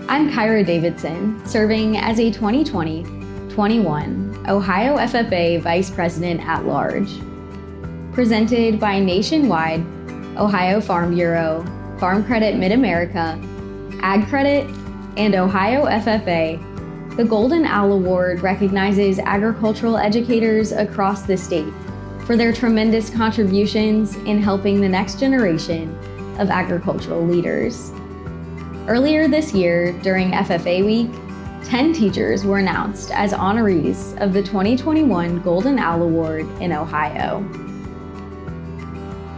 I'm Kyra Davidson, serving as a 2020-21 Ohio FFA Vice President at Large. Presented by Nationwide, Ohio Farm Bureau, Farm Credit Mid-America, Ag Credit, and Ohio FFA, the Golden Owl Award recognizes agricultural educators across the state for their tremendous contributions in helping the next generation of agricultural leaders. Earlier this year, during FFA Week, 10 teachers were announced as honorees of the 2021 Golden Owl Award in Ohio.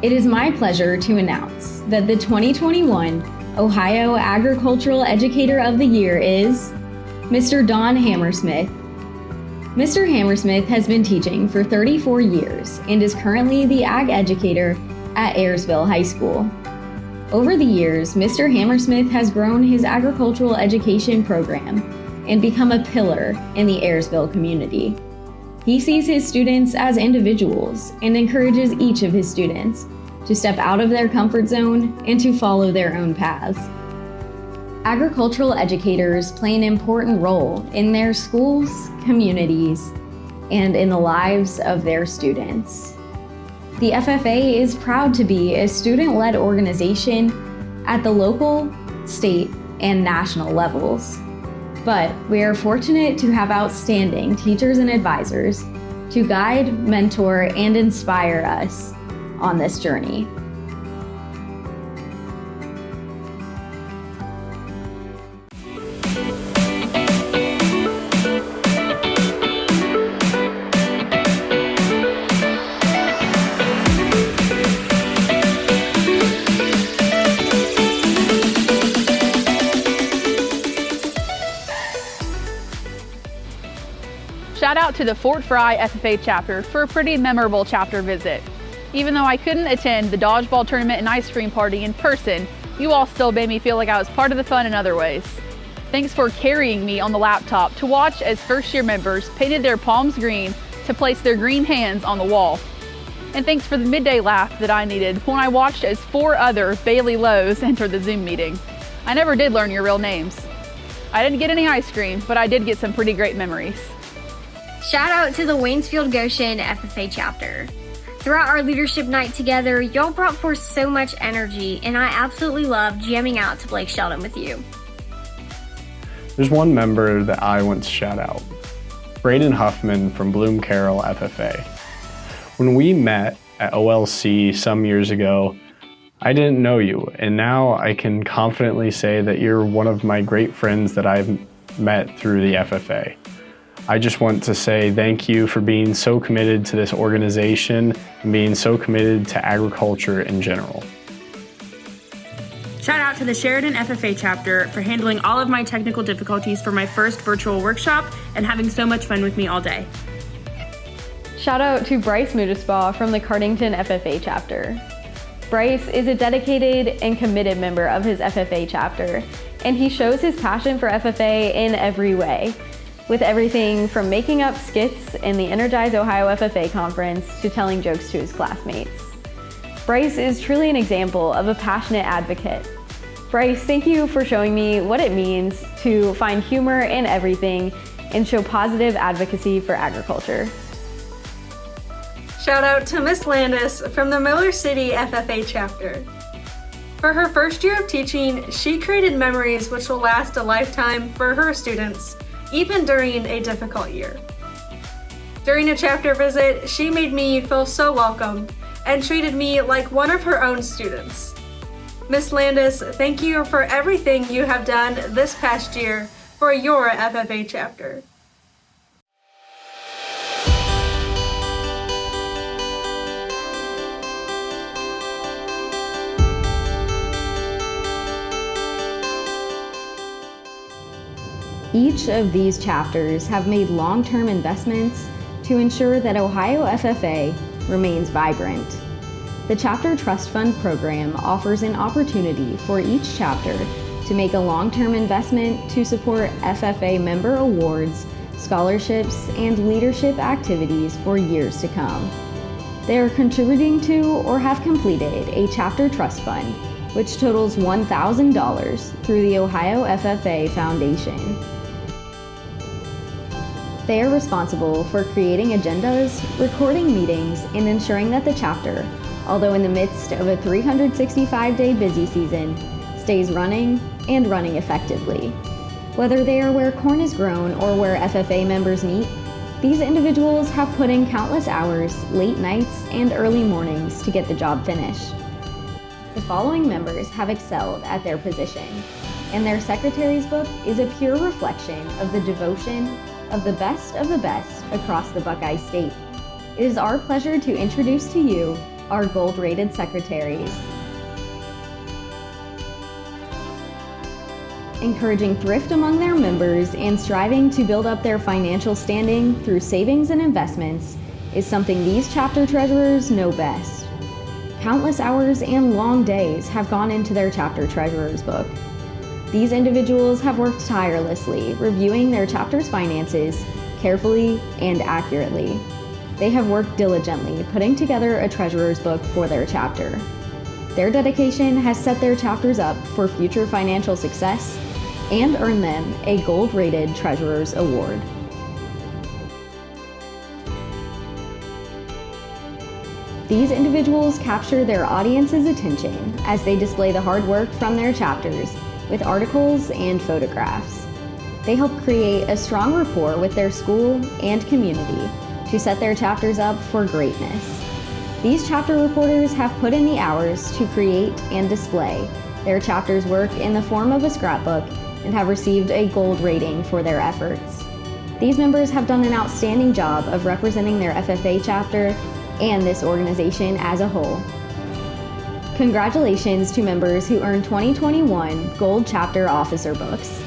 It is my pleasure to announce that the 2021 Ohio Agricultural Educator of the Year is Mr. Don Hammersmith. Mr. Hammersmith has been teaching for 34 years and is currently the ag educator at Ayersville High School. Over the years, Mr. Hammersmith has grown his agricultural education program and become a pillar in the Ayersville community. He sees his students as individuals and encourages each of his students to step out of their comfort zone and to follow their own paths. Agricultural educators play an important role in their schools, communities, and in the lives of their students. The FFA is proud to be a student-led organization at the local, state, and national levels. But we are fortunate to have outstanding teachers and advisors to guide, mentor, and inspire us on this journey. Shout out to the Fort Fry FFA chapter for a pretty memorable chapter visit. Even though I couldn't attend the dodgeball tournament and ice cream party in person, you all still made me feel like I was part of the fun in other ways. Thanks for carrying me on the laptop to watch as first year members painted their palms green to place their green hands on the wall. And thanks for the midday laugh that I needed when I watched as 4 other Bailey Lowe's enter the Zoom meeting. I never did learn your real names. I didn't get any ice cream, but I did get some pretty great memories. Shout out to the Waynesfield Goshen FFA chapter. Throughout our leadership night together, y'all brought forth so much energy, and I absolutely loved jamming out to Blake Sheldon with you. There's one member that I want to shout out, Braden Huffman from Bloom Carroll FFA. When we met at OLC some years ago, I didn't know you, and now I can confidently say that you're one of my great friends that I've met through the FFA. I just want to say thank you for being so committed to this organization and being so committed to agriculture in general. Shout out to the Sheridan FFA chapter for handling all of my technical difficulties for my first virtual workshop and having so much fun with me all day. Shout out to Bryce Mudisbaugh from the Cardington FFA chapter. Bryce is a dedicated and committed member of his FFA chapter, and he shows his passion for FFA in every way, with everything from making up skits in the Energize Ohio FFA conference to telling jokes to his classmates. Bryce is truly an example of a passionate advocate. Bryce, thank you for showing me what it means to find humor in everything and show positive advocacy for agriculture. Shout out to Miss Landis from the Miller City FFA chapter. For her first year of teaching, she created memories which will last a lifetime for her students, even during a difficult year. During a chapter visit, she made me feel so welcome and treated me like one of her own students. Miss Landis, thank you for everything you have done this past year for your FFA chapter. Each of these chapters have made long-term investments to ensure that Ohio FFA remains vibrant. The Chapter Trust Fund program offers an opportunity for each chapter to make a long-term investment to support FFA member awards, scholarships, and leadership activities for years to come. They are contributing to or have completed a Chapter Trust Fund which totals $1,000 through the Ohio FFA Foundation. They are responsible for creating agendas, recording meetings, and ensuring that the chapter, although in the midst of a 365-day busy season, stays running and running effectively. Whether they are where corn is grown or where FFA members meet, these individuals have put in countless hours, late nights, and early mornings to get the job finished. The following members have excelled at their position, and their secretary's book is a pure reflection of the devotion of the best across the Buckeye State. It is our pleasure to introduce to you our gold-rated secretaries. Encouraging thrift among their members and striving to build up their financial standing through savings and investments is something these chapter treasurers know best. Countless hours and long days have gone into their chapter treasurer's book. These individuals have worked tirelessly, reviewing their chapter's finances carefully and accurately. They have worked diligently, putting together a treasurer's book for their chapter. Their dedication has set their chapters up for future financial success and earned them a gold-rated Treasurer's Award. These individuals capture their audience's attention as they display the hard work from their chapters with articles and photographs. They help create a strong rapport with their school and community to set their chapters up for greatness. These chapter reporters have put in the hours to create and display their chapter's work in the form of a scrapbook and have received a gold rating for their efforts. These members have done an outstanding job of representing their FFA chapter and this organization as a whole. Congratulations to members who earned 2021 Gold Chapter Officer Books.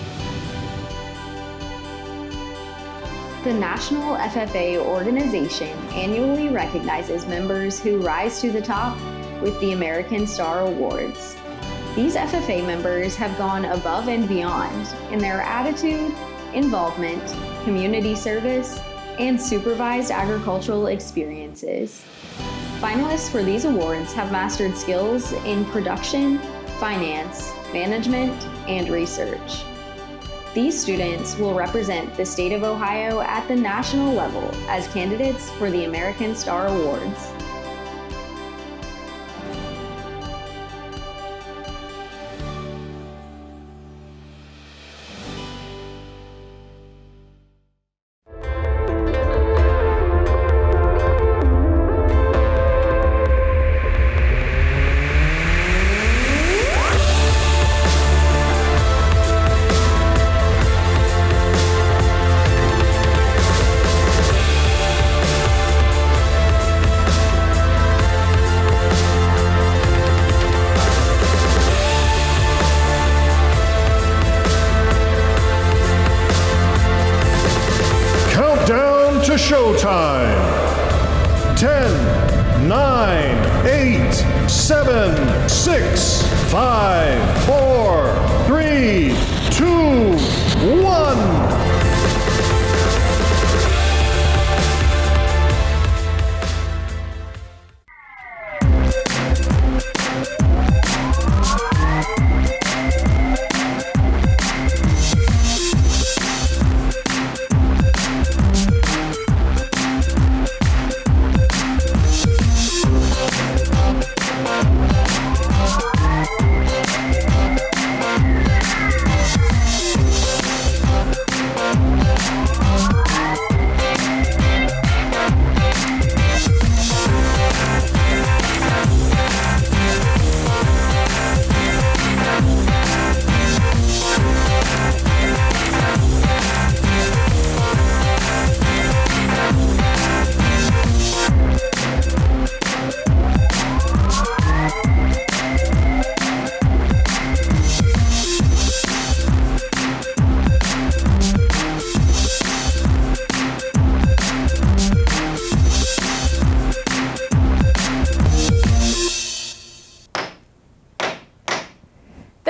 The National FFA organization annually recognizes members who rise to the top with the American Star Awards. These FFA members have gone above and beyond in their attitude, involvement, community service, and supervised agricultural experiences. Finalists for these awards have mastered skills in production, finance, management, and research. These students will represent the state of Ohio at the national level as candidates for the American Star Awards. To showtime. 10, 9, 8, 7, 6, 5, 4, 3, 2, 1.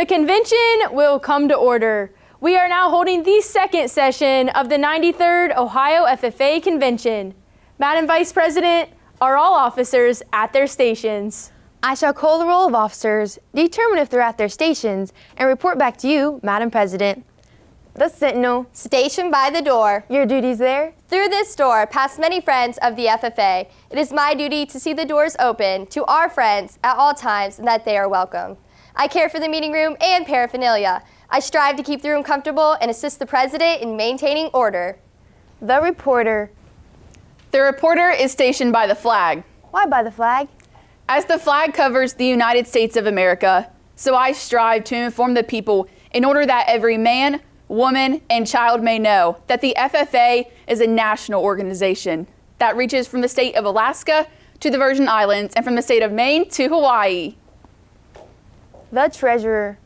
The convention will come to order. We are now holding the second session of the 93rd Ohio FFA Convention. Madam Vice President, are all officers at their stations? I shall call the roll of officers, determine if they're at their stations, and report back to you, Madam President. The Sentinel. Stationed by the door. Your duties there? Through this door, past many friends of the FFA, it is my duty to see the doors open to our friends at all times and that they are welcome. I care for the meeting room and paraphernalia. I strive to keep the room comfortable and assist the President in maintaining order. The Reporter. The reporter is stationed by the flag. Why by the flag? As the flag covers the United States of America, so I strive to inform the people in order that every man, woman, and child may know that the FFA is a national organization that reaches from the state of Alaska to the Virgin Islands and from the state of Maine to Hawaii. The Treasurer.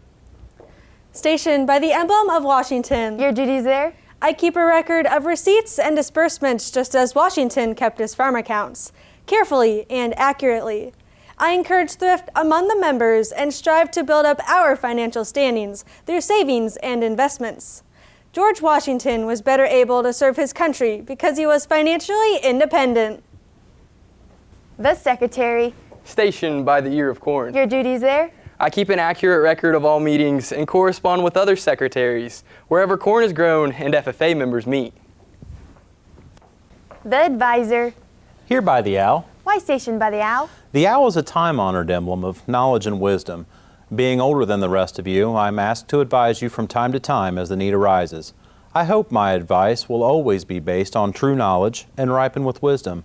Stationed by the emblem of Washington. Your duties there? I keep a record of receipts and disbursements just as Washington kept his farm accounts, carefully and accurately. I encourage thrift among the members and strive to build up our financial standings through savings and investments. George Washington was better able to serve his country because he was financially independent. The Secretary. Stationed by the ear of corn. Your duties there? I keep an accurate record of all meetings and correspond with other secretaries wherever corn is grown and FFA members meet. The Advisor. Here by the owl. Why stationed by the owl? The owl is a time-honored emblem of knowledge and wisdom. Being older than the rest of you, I'm asked to advise you from time to time as the need arises. I hope my advice will always be based on true knowledge and ripen with wisdom.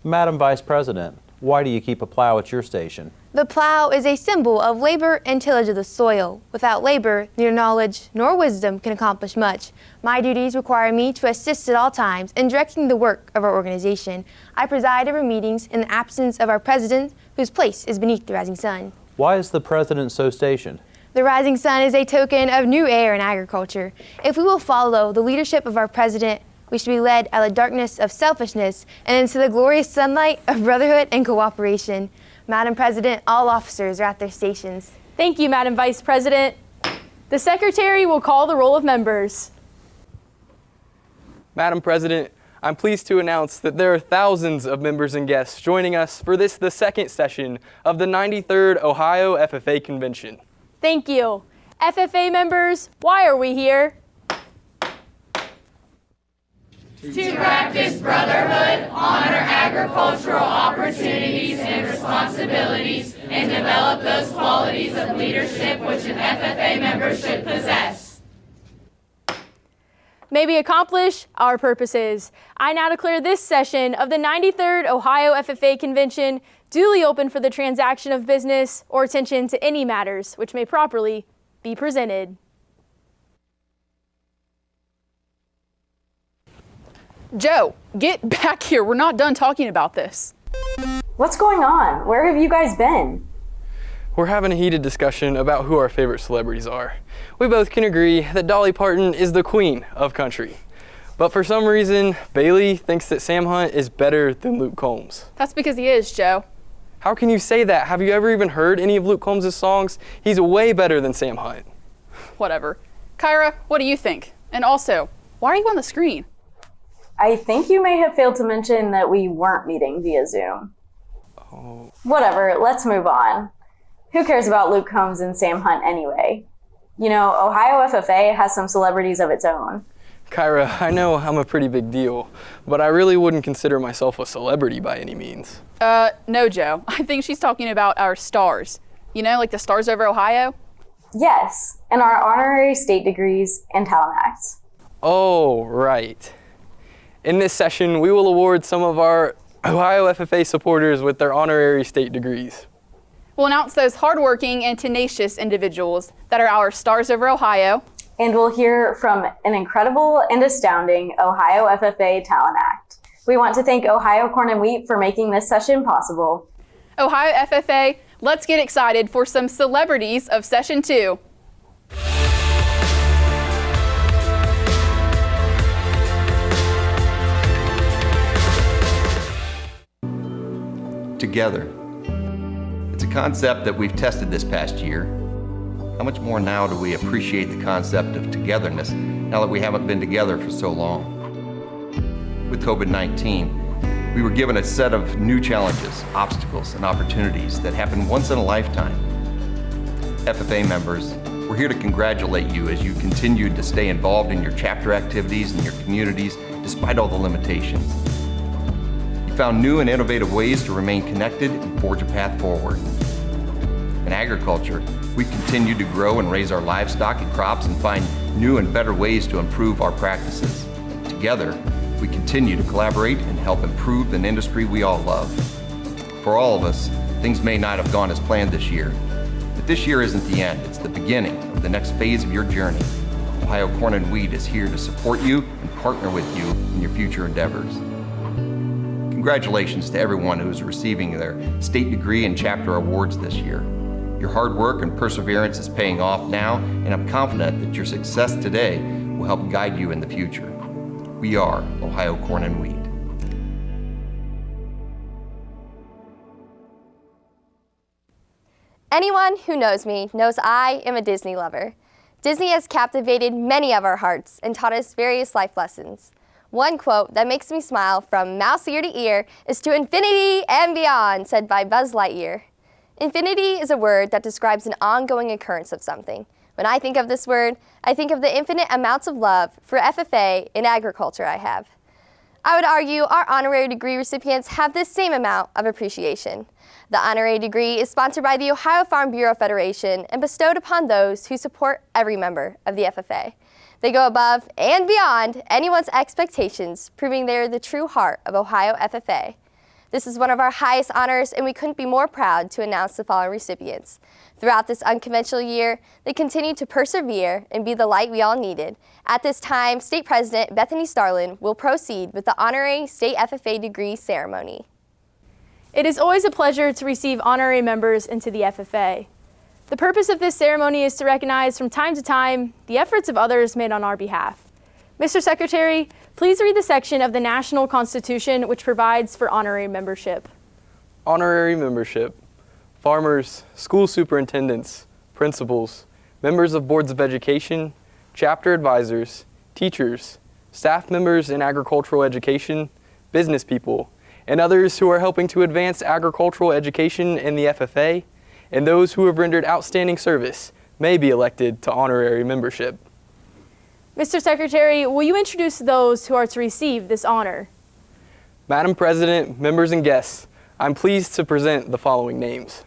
Madam Vice President, why do you keep a plow at your station? The plow is a symbol of labor and tillage of the soil. Without labor, neither knowledge nor wisdom can accomplish much. My duties require me to assist at all times in directing the work of our organization. I preside over meetings in the absence of our president, whose place is beneath the rising sun. Why is the president so stationed? The rising sun is a token of new air in agriculture. If we will follow the leadership of our president, we should be led out of the darkness of selfishness and into the glorious sunlight of brotherhood and cooperation. Madam President, all officers are at their stations. Thank you, Madam Vice President. The Secretary will call the roll of members. Madam President, I'm pleased to announce that there are thousands of members and guests joining us for the second session of the 93rd Ohio FFA Convention. Thank you. FFA members, why are we here? To practice brotherhood, honor agricultural opportunities and responsibilities, and develop those qualities of leadership which an FFA member should possess. May we accomplish our purposes. I now declare this session of the 93rd Ohio FFA Convention duly open for the transaction of business or attention to any matters which may properly be presented. Joe, get back here. We're not done talking about this. What's going on? Where have you guys been? We're having a heated discussion about who our favorite celebrities are. We both can agree that Dolly Parton is the queen of country. But for some reason, Bailey thinks that Sam Hunt is better than Luke Combs. That's because he is, Joe. How can you say that? Have you ever even heard any of Luke Combs' songs? He's way better than Sam Hunt. Whatever. Kyra, what do you think? And also, why are you on the screen? I think you may have failed to mention that we weren't meeting via Zoom. Oh. Whatever, let's move on. Who cares about Luke Combs and Sam Hunt anyway? You know, Ohio FFA has some celebrities of its own. Kyra, I know I'm a pretty big deal, but I really wouldn't consider myself a celebrity by any means. No, Joe. I think she's talking about our stars. You know, like the stars over Ohio? Yes, and our honorary state degrees and talent acts. Oh, right. In this session, we will award some of our Ohio FFA supporters with their honorary state degrees. We'll announce those hardworking and tenacious individuals that are our stars over Ohio. And we'll hear from an incredible and astounding Ohio FFA talent act. We want to thank Ohio Corn and Wheat for making this session possible. Ohio FFA, let's get excited for some celebrities of Session 2. Together. It's a concept that we've tested this past year. How much more now do we appreciate the concept of togetherness now that we haven't been together for so long? With COVID-19, We were given a set of new challenges, obstacles, and opportunities that happen once in a lifetime. FFA members, we're here to congratulate you as you continued to stay involved in your chapter activities and your communities despite all the limitations. You found new and innovative ways to remain connected and forge a path forward. In agriculture, we continued to grow and raise our livestock and crops and find new and better ways to improve our practices. Together, we continue to collaborate and help improve an industry we all love. For all of us, things may not have gone as planned this year, but this year isn't the end, it's the beginning of the next phase of your journey. Ohio Corn and Wheat is here to support you and partner with you in your future endeavors. Congratulations to everyone who is receiving their state degree and chapter awards this year. Your hard work and perseverance is paying off now, and I'm confident that your success today will help guide you in the future. We are Ohio Corn and Wheat. Anyone who knows me knows I am a Disney lover. Disney has captivated many of our hearts and taught us various life lessons. One quote that makes me smile from mouse ear to ear is "to infinity and beyond," said by Buzz Lightyear. Infinity is a word that describes an ongoing occurrence of something. When I think of this word, I think of the infinite amounts of love for FFA in agriculture I have. I would argue our honorary degree recipients have this same amount of appreciation. The honorary degree is sponsored by the Ohio Farm Bureau Federation and bestowed upon those who support every member of the FFA. They go above and beyond anyone's expectations, proving they are the true heart of Ohio FFA. This is one of our highest honors, and we couldn't be more proud to announce the following recipients. Throughout this unconventional year, they continued to persevere and be the light we all needed. At this time, State President Bethany Starlin will proceed with the honorary state FFA degree ceremony. It is always a pleasure to receive honorary members into the FFA. The purpose of this ceremony is to recognize from time to time the efforts of others made on our behalf. Mr. Secretary, please read the section of the National Constitution which provides for honorary membership. Honorary membership. Farmers, school superintendents, principals, members of boards of education, chapter advisors, teachers, staff members in agricultural education, business people, and others who are helping to advance agricultural education in the FFA, and those who have rendered outstanding service may be elected to honorary membership. Mr. Secretary, will you introduce those who are to receive this honor? Madam President, members and guests, I'm pleased to present the following names.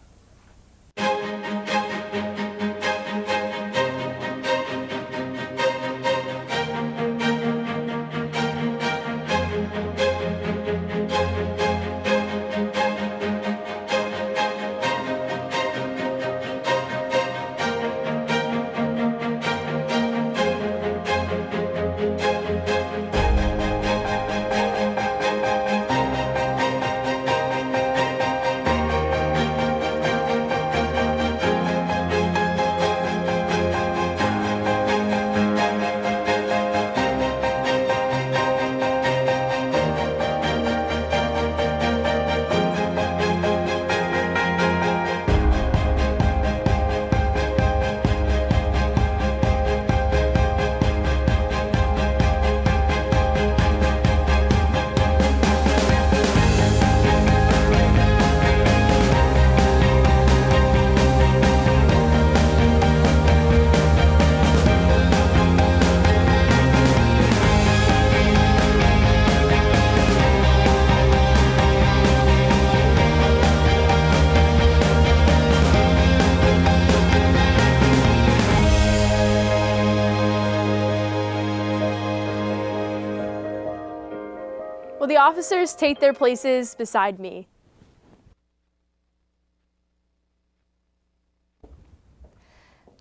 Will the officers take their places beside me?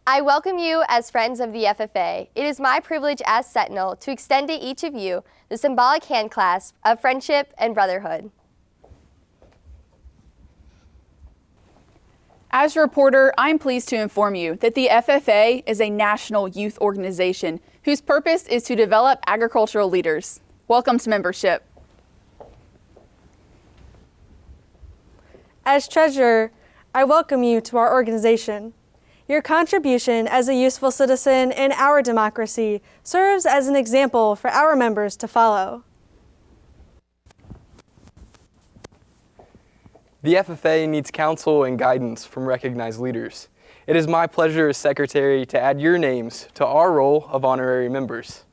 I welcome you as friends of the FFA. It is my privilege as Sentinel to extend to each of you the symbolic handclasp of friendship and brotherhood. As a reporter, I'm pleased to inform you that the FFA is a national youth organization whose purpose is to develop agricultural leaders. Welcome to membership. As treasurer, I welcome you to our organization. Your contribution as a useful citizen in our democracy serves as an example for our members to follow. The FFA needs counsel and guidance from recognized leaders. It is my pleasure as Secretary to add your names to our roll of honorary members.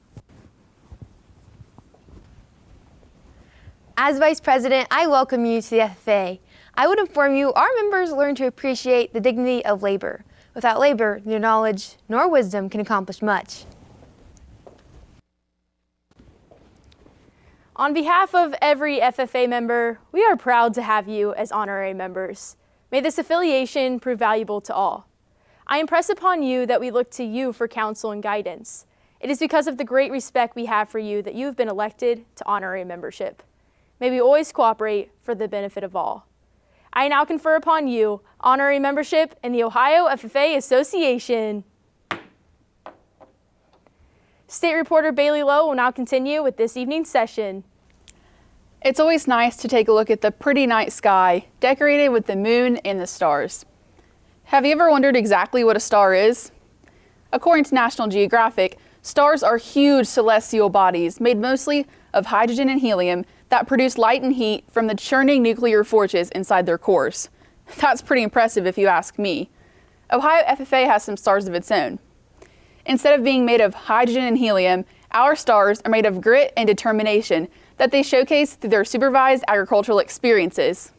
As Vice President, I welcome you to the FFA. I would inform you our members learn to appreciate the dignity of labor. Without labor, neither knowledge nor wisdom can accomplish much. On behalf of every FFA member, we are proud to have you as honorary members. May this affiliation prove valuable to all. I impress upon you that we look to you for counsel and guidance. It is because of the great respect we have for you that you have been elected to honorary membership. May we always cooperate for the benefit of all. I now confer upon you honorary membership in the Ohio FFA Association. State Reporter Bailey Lowe will now continue with this evening's session. It's always nice to take a look at the pretty night sky, decorated with the moon and the stars. Have you ever wondered exactly what a star is? According to National Geographic, stars are huge celestial bodies made mostly of hydrogen and helium that produce light and heat from the churning nuclear forges inside their cores. That's pretty impressive if you ask me. Ohio FFA has some stars of its own. Instead of being made of hydrogen and helium, our stars are made of grit and determination that they showcase through their supervised agricultural experiences.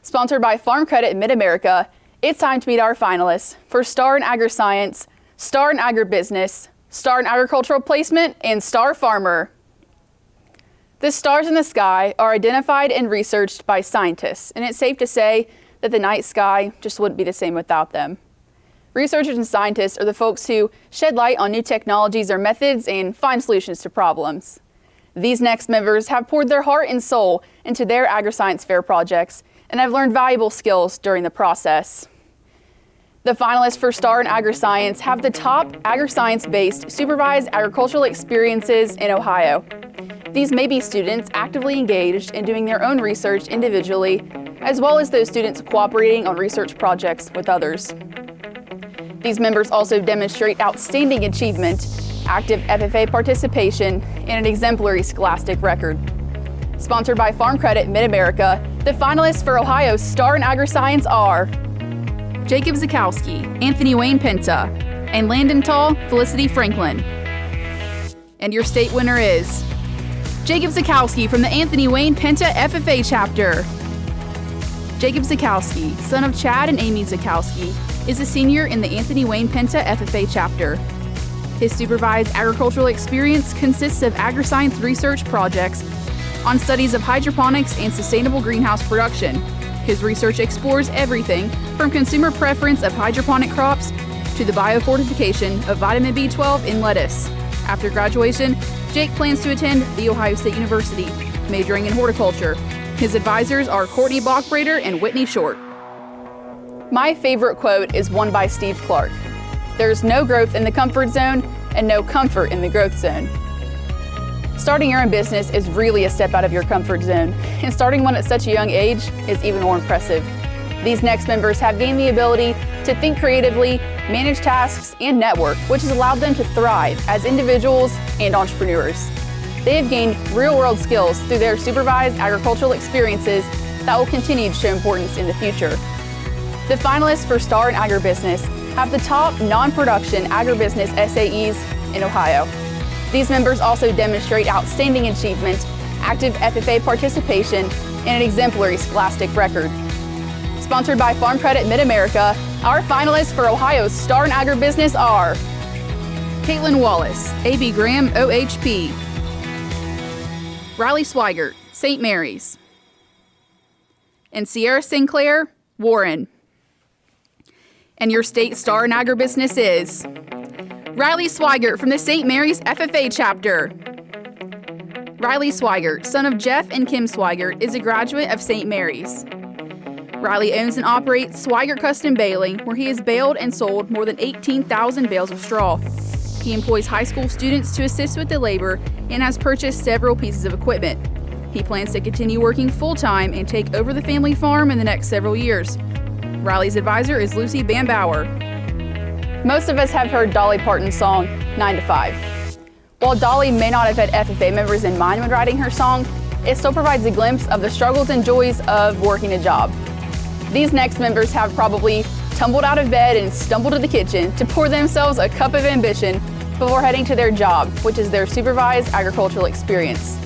Sponsored by Farm Credit Mid-America, it's time to meet our finalists for Star in Agri-Science, Star in Agribusiness, Star in Agricultural Placement, and Star Farmer. The stars in the sky are identified and researched by scientists, and it's safe to say that the night sky just wouldn't be the same without them. Researchers and scientists are the folks who shed light on new technologies or methods and find solutions to problems. These next members have poured their heart and soul into their agri-science fair projects and have learned valuable skills during the process. The finalists for Star in Agri-Science have the top agri-science-based supervised agricultural experiences in Ohio. These may be students actively engaged in doing their own research individually, as well as those students cooperating on research projects with others. These members also demonstrate outstanding achievement, active FFA participation, and an exemplary scholastic record. Sponsored by Farm Credit Mid-America, the finalists for Ohio's Star in Agri-Science are Jacob Zakowski, Anthony Wayne Penta, and Landon Tall, Felicity Franklin. And your state winner is Jacob Zakowski from the Anthony Wayne Penta FFA chapter. Jacob Zakowski, son of Chad and Amy Zakowski, is a senior in the Anthony Wayne Penta FFA chapter. His supervised agricultural experience consists of agri-science research projects on studies of hydroponics and sustainable greenhouse production. His research explores everything from consumer preference of hydroponic crops to the biofortification of vitamin B12 in lettuce. After graduation, Jake plans to attend The Ohio State University, majoring in horticulture. His advisors are Courtney Bachbrader and Whitney Short. My favorite quote is one by Steve Clark. There's no growth in the comfort zone and no comfort in the growth zone. Starting your own business is really a step out of your comfort zone, and starting one at such a young age is even more impressive. These next members have gained the ability to think creatively, manage tasks, and network, which has allowed them to thrive as individuals and entrepreneurs. They have gained real-world skills through their supervised agricultural experiences that will continue to show importance in the future. The finalists for Star in Agribusiness have the top non-production agribusiness SAEs in Ohio. These members also demonstrate outstanding achievement, active FFA participation, and an exemplary scholastic record. Sponsored by Farm Credit Mid-America, our finalists for Ohio's Star in Agribusiness are Caitlin Wallace, A.B. Graham, OHP, Riley Swigert, St. Mary's, and Sierra Sinclair, Warren. And your state Star in Agribusiness is Riley Swigert from the St. Mary's FFA chapter. Riley Swigert, son of Jeff and Kim Swigert, is a graduate of St. Mary's. Riley owns and operates Swigert Custom Baling, where he has baled and sold more than 18,000 bales of straw. He employs high school students to assist with the labor and has purchased several pieces of equipment. He plans to continue working full-time and take over the family farm in the next several years. Riley's advisor is Lucy Bambauer. Most of us have heard Dolly Parton's song, 9 to 5. While Dolly may not have had FFA members in mind when writing her song, it still provides a glimpse of the struggles and joys of working a job. These next members have probably tumbled out of bed and stumbled to the kitchen to pour themselves a cup of ambition before heading to their job, which is their supervised agricultural experience.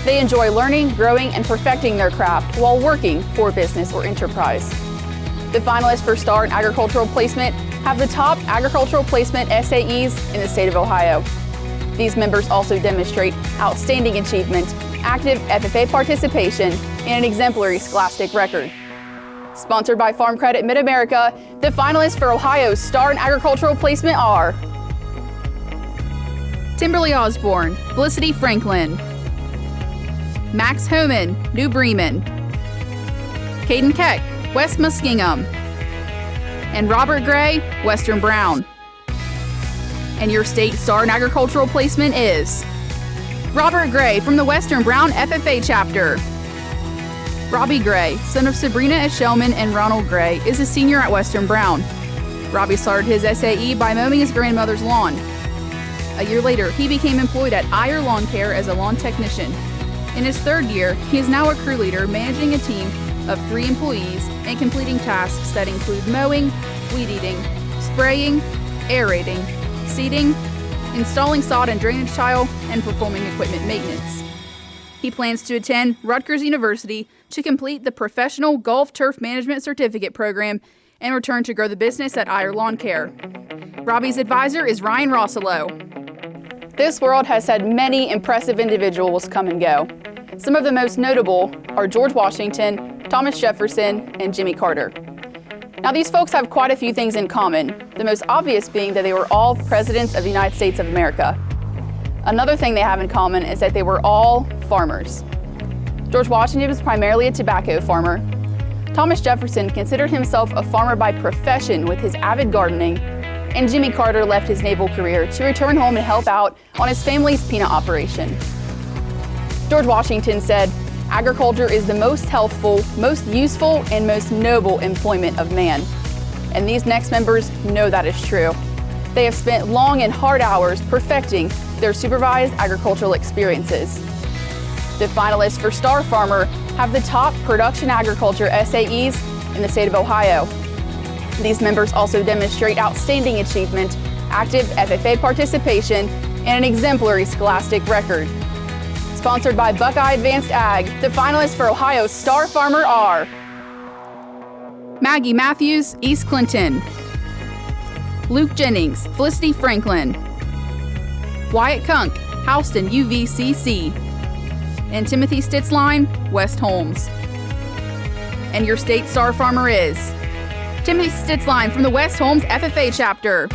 They enjoy learning, growing, and perfecting their craft while working for a business or enterprise. The finalists for Star in Agricultural Placement have the top agricultural placement SAEs in the state of Ohio. These members also demonstrate outstanding achievement, active FFA participation, and an exemplary scholastic record. Sponsored by Farm Credit Mid-America, the finalists for Ohio's Star in Agricultural Placement are Timberly Osborne, Felicity Franklin, Max Homan, New Bremen, Caden Keck, West Muskingum, and Robert Gray, Western Brown. And your state Star in Agricultural Placement is Robert Gray from the Western Brown FFA chapter. Robbie Gray, son of Sabrina Eshelman and Ronald Gray, is a senior at Western Brown. Robbie started his SAE by mowing his grandmother's lawn. A year later, he became employed at Iyer Lawn Care as a lawn technician. In his third year, he is now a crew leader managing a team of 3 employees and completing tasks that include mowing, weed eating, spraying, aerating, seeding, installing sod and drainage tile, and performing equipment maintenance. He plans to attend Rutgers University to complete the Professional Golf Turf Management Certificate program and return to grow the business at Iyer Lawn Care. Robbie's advisor is Ryan Rosselo. This world has had many impressive individuals come and go. Some of the most notable are George Washington, Thomas Jefferson, and Jimmy Carter. Now, these folks have quite a few things in common, the most obvious being that they were all presidents of the United States of America. Another thing they have in common is that they were all farmers. George Washington was primarily a tobacco farmer. Thomas Jefferson considered himself a farmer by profession with his avid gardening, and Jimmy Carter left his naval career to return home and help out on his family's peanut operation. George Washington said, "Agriculture is the most healthful, most useful, and most noble employment of man." And these next members know that is true. They have spent long and hard hours perfecting their supervised agricultural experiences. The finalists for Star Farmer have the top production agriculture SAEs in the state of Ohio. These members also demonstrate outstanding achievement, active FFA participation, and an exemplary scholastic record. Sponsored by Buckeye Advanced Ag, the finalists for Ohio's Star Farmer are Maggie Matthews, East Clinton, Luke Jennings, Felicity Franklin, Wyatt Kunk, Houston UVCC, and Timothy Stitzline, West Holmes. And your state Star Farmer is Timothy Stitzline from the West Holmes FFA chapter.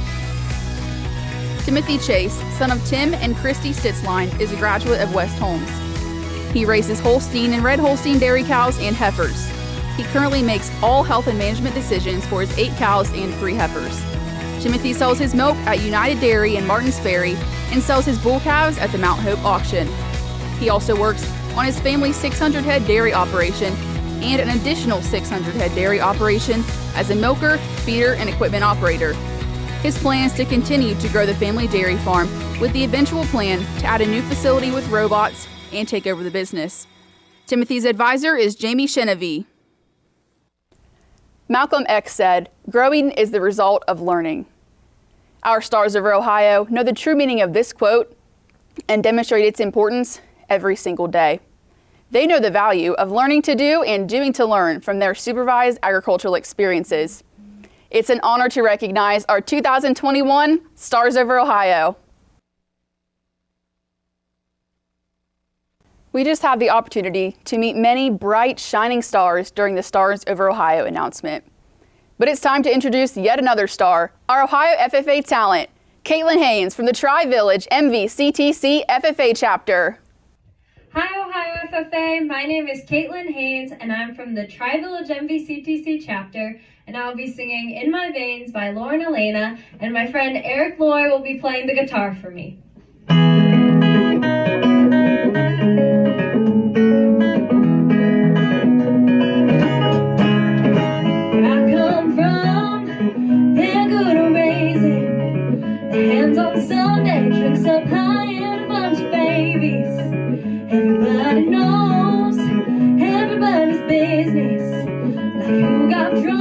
Timothy Chase, son of Tim and Christy Stitzline, is a graduate of West Holmes. He raises Holstein and Red Holstein dairy cows and heifers. He currently makes all health and management decisions for his 8 cows and 3 heifers. Timothy sells his milk at United Dairy in Martins Ferry and sells his bull calves at the Mount Hope auction. He also works on his family's 600-head dairy operation and an additional 600-head dairy operation as a milker, feeder, and equipment operator. His plan is to continue to grow the family dairy farm with the eventual plan to add a new facility with robots and take over the business. Timothy's advisor is Jamie Chenevy. Malcolm X said, "Growing is the result of learning." Our Stars over Ohio know the true meaning of this quote and demonstrate its importance every single day. They know the value of learning to do and doing to learn from their supervised agricultural experiences. It's an honor to recognize our 2021 Stars over Ohio. We just had the opportunity to meet many bright, shining stars during the Stars over Ohio announcement. But it's time to introduce yet another star, our Ohio FFA talent, Caitlin Haynes from the Tri-Village MVCTC FFA chapter. Hi, Ohio FFA. My name is Caitlin Haynes, and I'm from the Tri-Village MVCTC chapter, and I'll be singing In My Veins by Lauren Elena, and my friend Eric Loy will be playing the guitar for me. Sunday, tricks up high and a bunch of babies. Everybody knows everybody's business, like who got drunk.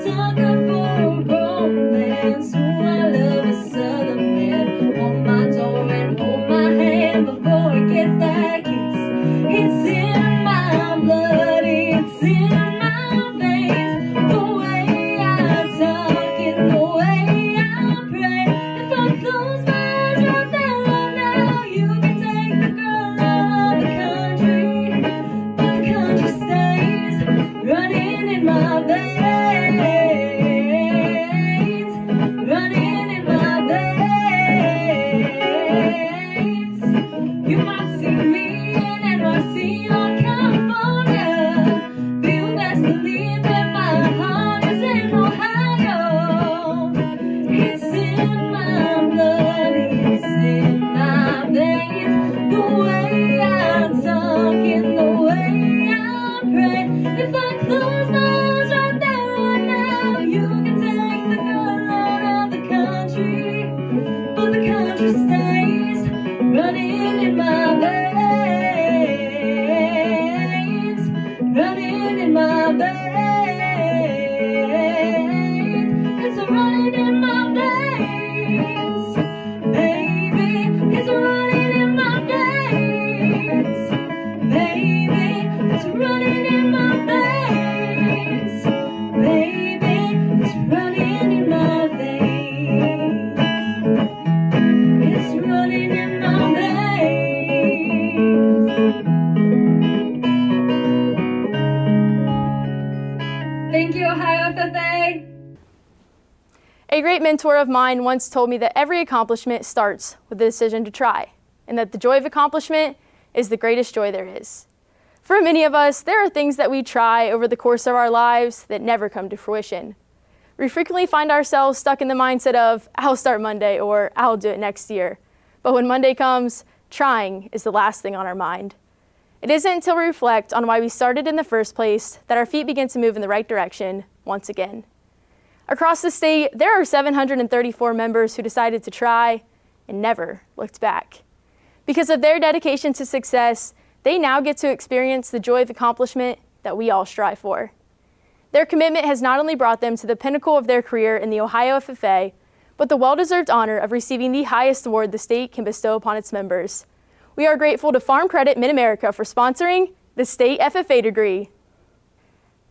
sucker for romance. Ooh, I love a southern man. Hold my door and hold my hand before it gets that kiss. It's in my blood, it's in my veins. The way I talk and the way I pray. If I close my eyes right there, right now, you can take the girl out of the country. But the country stays running in my veins. Running in my veins. You might see me in NYC or California. But you best believe that my heart is in Ohio. It's in my blood, it's in my veins. The way I talk and the way I pray. If I close my eyes right there, right now, you can take the girl out of the country. But the country stays running in my veins. Running in my veins. It's running in my veins. Baby, it's running in my veins. Baby, it's running in my veins. Baby, it's running in my veins. It's running in my veins. Thank you, Ohio FFA. A great mentor of mine once told me that every accomplishment starts with the decision to try, and that the joy of accomplishment is the greatest joy there is. For many of us, there are things that we try over the course of our lives that never come to fruition. We frequently find ourselves stuck in the mindset of, I'll start Monday, or I'll do it next year. But when Monday comes, trying is the last thing on our mind. It isn't until we reflect on why we started in the first place that our feet begin to move in the right direction once again. Across the state, there are 734 members who decided to try and never looked back. Because of their dedication to success, they now get to experience the joy of accomplishment that we all strive for. Their commitment has not only brought them to the pinnacle of their career in the Ohio FFA, but the well-deserved honor of receiving the highest award the state can bestow upon its members. We are grateful to Farm Credit Mid-America for sponsoring the State FFA degree.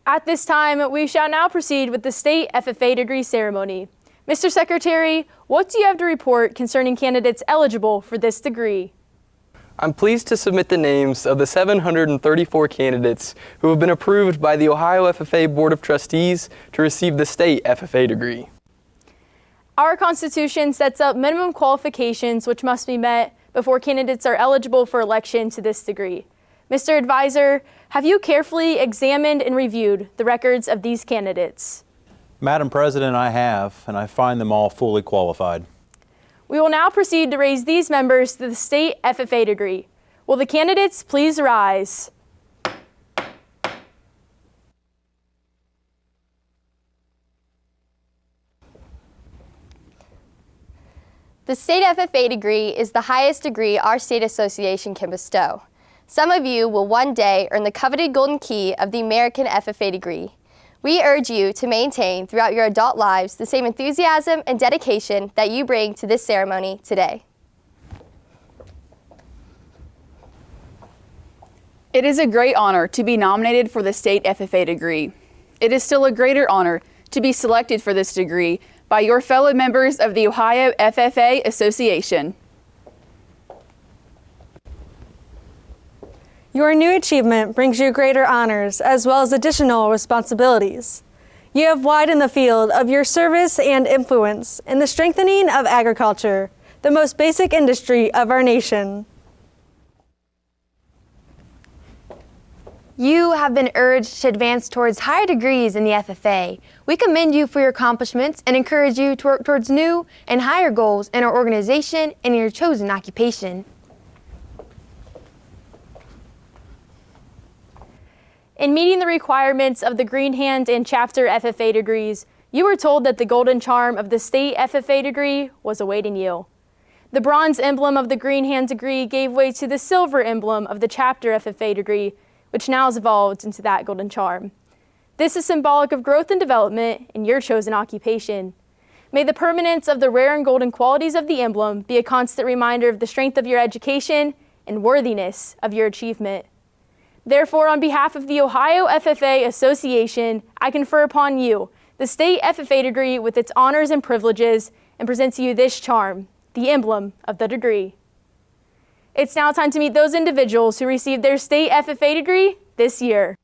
At this time, we shall now proceed with the State FFA degree ceremony. Mr. Secretary, what do you have to report concerning candidates eligible for this degree? I'm pleased to submit the names of the 734 candidates who have been approved by the Ohio FFA Board of Trustees to receive the State FFA degree. Our Constitution sets up minimum qualifications which must be met before candidates are eligible for election to this degree. Mr. Advisor, have you carefully examined and reviewed the records of these candidates? Madam President, I have, and I find them all fully qualified. We will now proceed to raise these members to the State FFA degree. Will the candidates please rise? The State FFA degree is the highest degree our state association can bestow. Some of you will one day earn the coveted golden key of the American FFA degree. We urge you to maintain throughout your adult lives the same enthusiasm and dedication that you bring to this ceremony today. It is a great honor to be nominated for the State FFA degree. It is still a greater honor to be selected for this degree by your fellow members of the Ohio FFA Association. Your new achievement brings you greater honors as well as additional responsibilities. You have widened the field of your service and influence in the strengthening of agriculture, the most basic industry of our nation. You have been urged to advance towards higher degrees in the FFA. We commend you for your accomplishments and encourage you to work towards new and higher goals in our organization and in your chosen occupation. In meeting the requirements of the Green Hand and Chapter FFA degrees, you were told that the golden charm of the State FFA degree was awaiting you. The bronze emblem of the Green Hand degree gave way to the silver emblem of the Chapter FFA degree, which now has evolved into that golden charm. This is symbolic of growth and development in your chosen occupation. May the permanence of the rare and golden qualities of the emblem be a constant reminder of the strength of your education and worthiness of your achievement. Therefore, on behalf of the Ohio FFA Association, I confer upon you the state FFA degree with its honors and privileges and present to you this charm, the emblem of the degree. It's now time to meet those individuals who received their state FFA degree this year.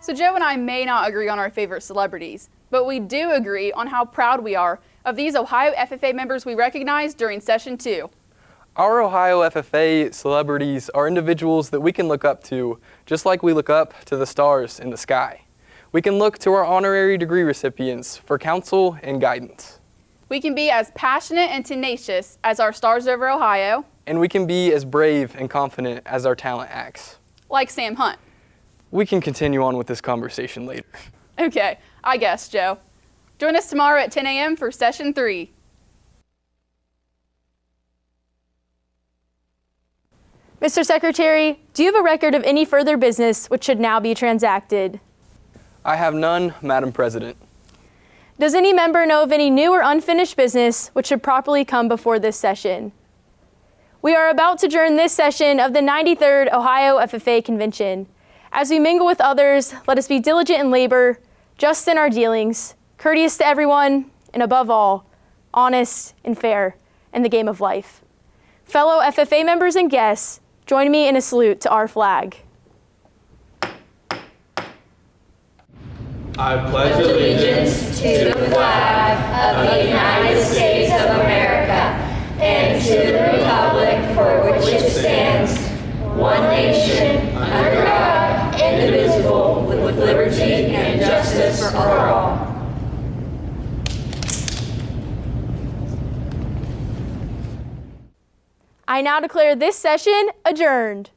So Joe and I may not agree on our favorite celebrities, but we do agree on how proud we are of these Ohio FFA members we recognized during Session 2. Our Ohio FFA celebrities are individuals that we can look up to, just like we look up to the stars in the sky. We can look to our honorary degree recipients for counsel and guidance. We can be as passionate and tenacious as our Stars Over Ohio. And we can be as brave and confident as our talent acts. Like Sam Hunt. We can continue on with this conversation later. Okay, I guess, Joe. Join us tomorrow at 10 a.m. for Session 3. Mr. Secretary, do you have a record of any further business which should now be transacted? I have none, Madam President. Does any member know of any new or unfinished business which should properly come before this session? We are about to adjourn this session of the 93rd Ohio FFA Convention. As we mingle with others, let us be diligent in labor, just in our dealings, courteous to everyone, and above all, honest and fair in the game of life. Fellow FFA members and guests, join me in a salute to our flag. I pledge allegiance to the flag of the United States of America and to the republic for which it stands, one nation, under God, indivisible, with liberty and justice for all. I now declare this session adjourned.